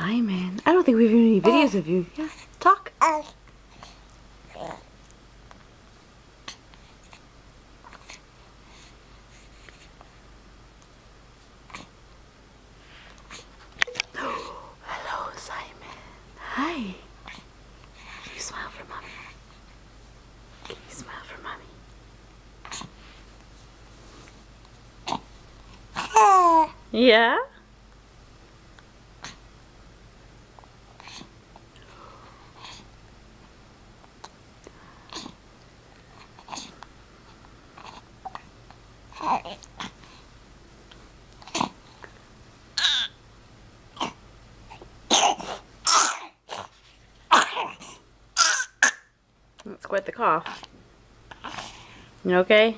Simon, I don't think we have any videos of you. Yeah, talk. Hello, Simon. Hi. Can you smile for mommy? Can you smile for mommy? Yeah? That's quite the cough. You okay?